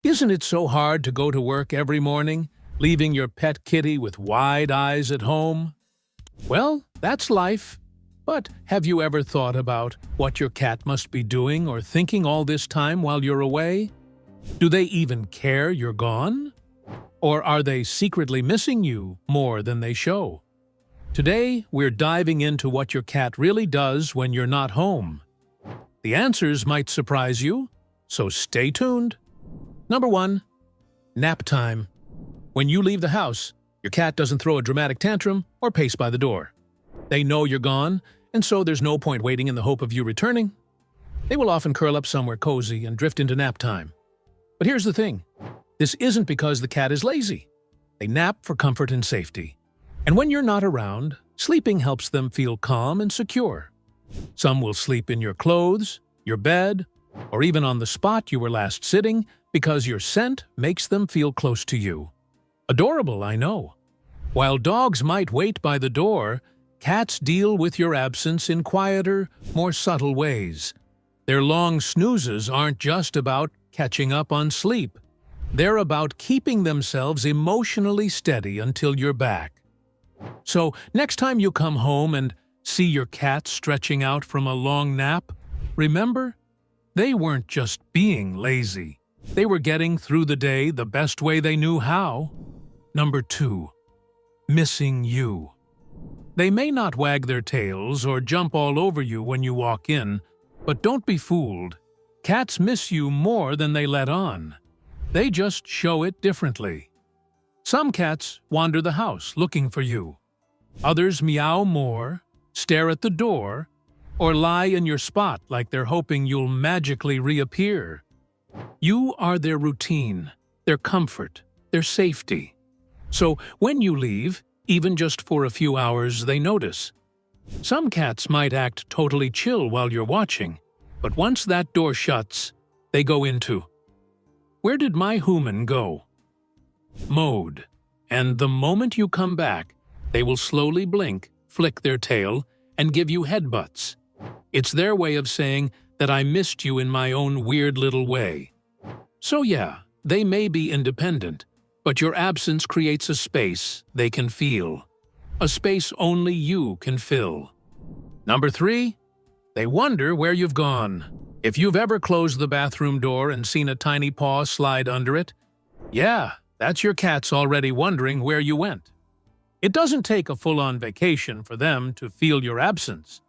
Isn't it so hard to go to work every morning, leaving your pet kitty with wide eyes at home? Well, that's life. But have you ever thought about what your cat must be doing or thinking all this time while you're away? Do they even care you're gone? Or are they secretly missing you more than they show? Today, we're diving into what your cat really does when you're not home. The answers might surprise you, so stay tuned. Number 1. Nap time. When you leave the house, your cat doesn't throw a dramatic tantrum or pace by the door. They know you're gone, and so there's no point waiting in the hope of you returning. They will often curl up somewhere cozy and drift into nap time. But here's the thing. This isn't because the cat is lazy. They nap for comfort and safety. And when you're not around, sleeping helps them feel calm and secure. Some will sleep in your clothes, your bed, or even on the spot you were last sitting because your scent makes them feel close to you. Adorable, I know. While dogs might wait by the door, cats deal with your absence in quieter, more subtle ways. Their long snoozes aren't just about catching up on sleep. They're about keeping themselves emotionally steady until you're back. So, next time you come home and see your cat stretching out from a long nap, remember, they weren't just being lazy. They were getting through the day the best way they knew how. Number 2. Missing you. They may not wag their tails or jump all over you when you walk in, but don't be fooled. Cats miss you more than they let on. They just show it differently. Some cats wander the house looking for you. Others meow more, stare at the door, or lie in your spot like they're hoping you'll magically reappear. You are their routine, their comfort, their safety. So when you leave, even just for a few hours, they notice. Some cats might act totally chill while you're watching, but once that door shuts, they go into "Where did my human go?" mode. And the moment you come back, they will slowly blink, flick their tail, and give you headbutts. It's their way of saying that I missed you in my own weird little way. So yeah, they may be independent, but your absence creates a space they can feel. A space only you can fill. Number 3. They wonder where you've gone. If you've ever closed the bathroom door and seen a tiny paw slide under it, yeah, that's your cat's already wondering where you went. It doesn't take a full-on vacation for them to feel your absence.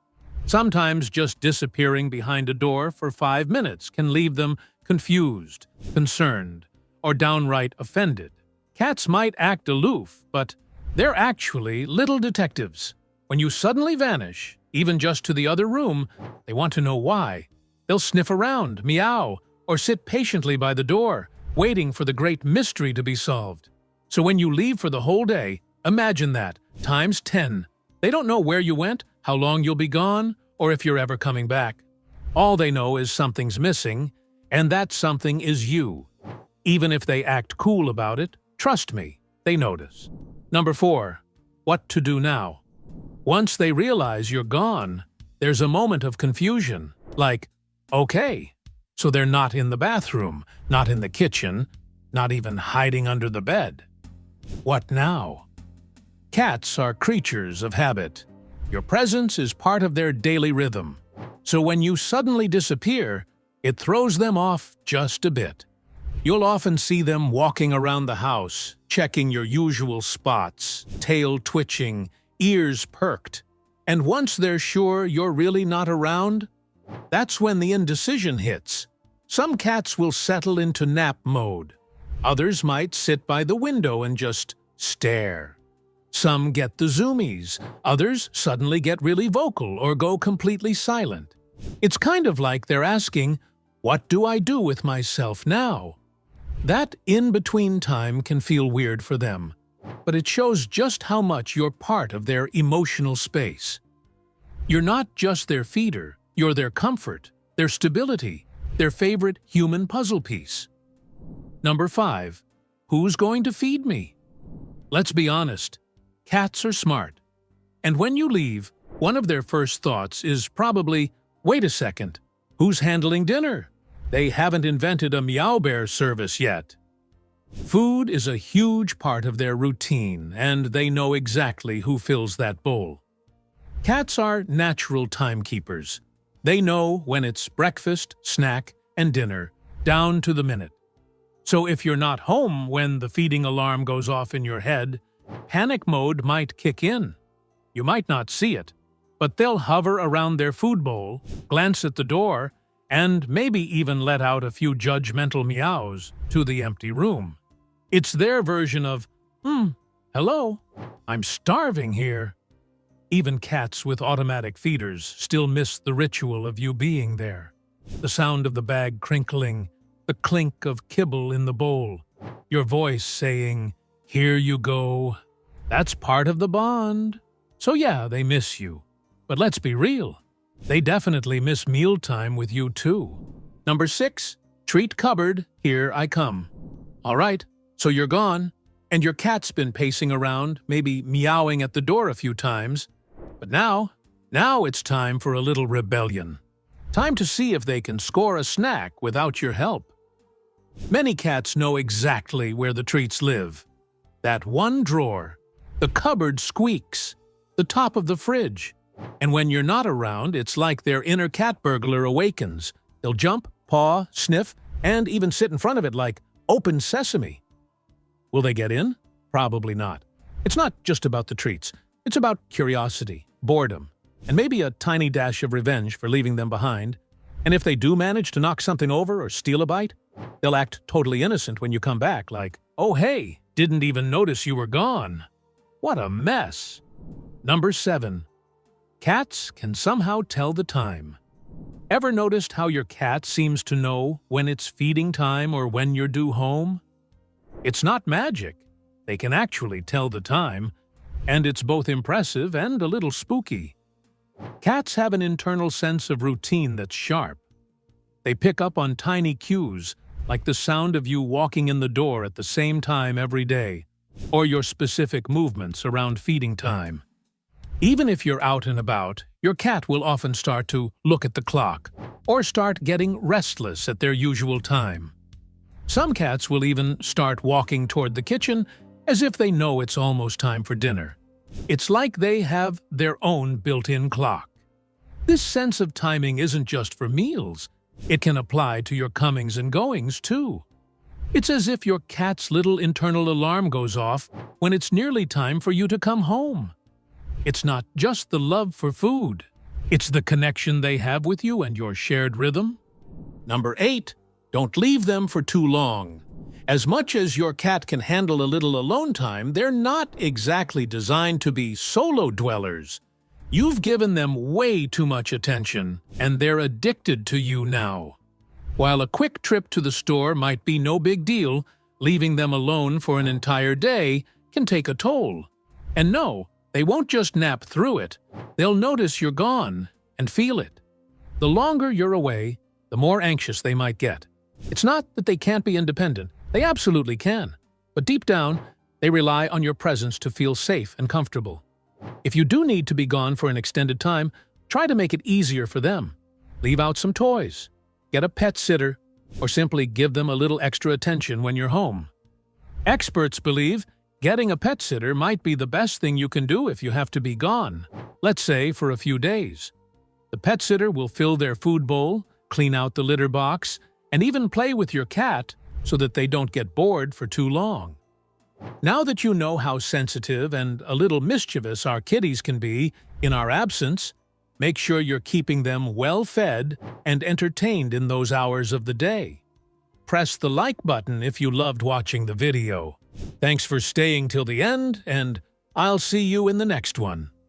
Sometimes just disappearing behind a door for 5 minutes can leave them confused, concerned, or downright offended. Cats might act aloof, but they're actually little detectives. When you suddenly vanish, even just to the other room, they want to know why. They'll sniff around, meow, or sit patiently by the door, waiting for the great mystery to be solved. So when you leave for the whole day, imagine that, times 10. They don't know where you went, how long you'll be gone, or if you're ever coming back. All they know is something's missing, and that something is you. Even if they act cool about it, trust me, they notice. Number 4. What to do now? Once they realize you're gone, there's a moment of confusion, like, okay, so they're not in the bathroom, not in the kitchen, not even hiding under the bed. What now? Cats are creatures of habit. Your presence is part of their daily rhythm. So when you suddenly disappear, it throws them off just a bit. You'll often see them walking around the house, checking your usual spots, tail twitching, ears perked. And once they're sure you're really not around, that's when the indecision hits. Some cats will settle into nap mode. Others might sit by the window and just stare. Some get the zoomies. Others suddenly get really vocal or go completely silent. It's kind of like they're asking, what do I do with myself now? That in-between time can feel weird for them, but it shows just how much you're part of their emotional space. You're not just their feeder, you're their comfort, their stability, their favorite human puzzle piece. Number 5. Who's going to feed me? Let's be honest, cats are smart. And when you leave, one of their first thoughts is probably, wait a second, who's handling dinner? they haven't invented a Meow Bear service yet. Food is a huge part of their routine, and they know exactly who fills that bowl. Cats are natural timekeepers. They know when it's breakfast, snack, and dinner, down to the minute. So if you're not home when the feeding alarm goes off in your head, panic mode might kick in. You might not see it, but they'll hover around their food bowl, glance at the door, and maybe even let out a few judgmental meows to the empty room. It's their version of, hello, I'm starving here. Even cats with automatic feeders still miss the ritual of you being there. The sound of the bag crinkling, the clink of kibble in the bowl, your voice saying, "Here you go." That's part of the bond. So yeah, they miss you. But let's be real. They definitely miss mealtime with you too. Number 6, treat cupboard, here I come. All right, so you're gone, and your cat's been pacing around, maybe meowing at the door a few times. But now it's time for a little rebellion. Time to see if they can score a snack without your help. Many cats know exactly where the treats live. That one drawer, the cupboard squeaks, the top of the fridge. And when you're not around, it's like their inner cat burglar awakens. They'll jump, paw, sniff, and even sit in front of it like open sesame. Will they get in? Probably not. It's not just about the treats. It's about curiosity, boredom, and maybe a tiny dash of revenge for leaving them behind. And if they do manage to knock something over or steal a bite, they'll act totally innocent when you come back, like, "Oh hey, didn't even notice you were gone." What a mess. Number 7. Cats can somehow tell the time. Ever noticed how your cat seems to know when it's feeding time or when you're due home? It's not magic. They can actually tell the time, and it's both impressive and a little spooky. Cats have an internal sense of routine that's sharp. They pick up on tiny cues, like the sound of you walking in the door at the same time every day, or your specific movements around feeding time. Even if you're out and about, your cat will often start to look at the clock, or start getting restless at their usual time. Some cats will even start walking toward the kitchen as if they know it's almost time for dinner. It's like they have their own built-in clock. This sense of timing isn't just for meals. It can apply to your comings and goings, too. It's as if your cat's little internal alarm goes off when it's nearly time for you to come home. It's not just the love for food. It's the connection they have with you and your shared rhythm. Number 8, don't leave them for too long. As much as your cat can handle a little alone time, they're not exactly designed to be solo dwellers. You've given them way too much attention, and they're addicted to you now. While a quick trip to the store might be no big deal, leaving them alone for an entire day can take a toll. And no, they won't just nap through it. They'll notice you're gone and feel it. The longer you're away, the more anxious they might get. It's not that they can't be independent. They absolutely can. But deep down, they rely on your presence to feel safe and comfortable. If you do need to be gone for an extended time, try to make it easier for them. Leave out some toys, get a pet sitter, or simply give them a little extra attention when you're home. Experts believe getting a pet sitter might be the best thing you can do if you have to be gone, let's say for a few days. The pet sitter will fill their food bowl, clean out the litter box, and even play with your cat so that they don't get bored for too long. Now that you know how sensitive and a little mischievous our kitties can be in our absence, make sure you're keeping them well fed and entertained in those hours of the day. Press the like button if you loved watching the video. Thanks for staying till the end, and I'll see you in the next one.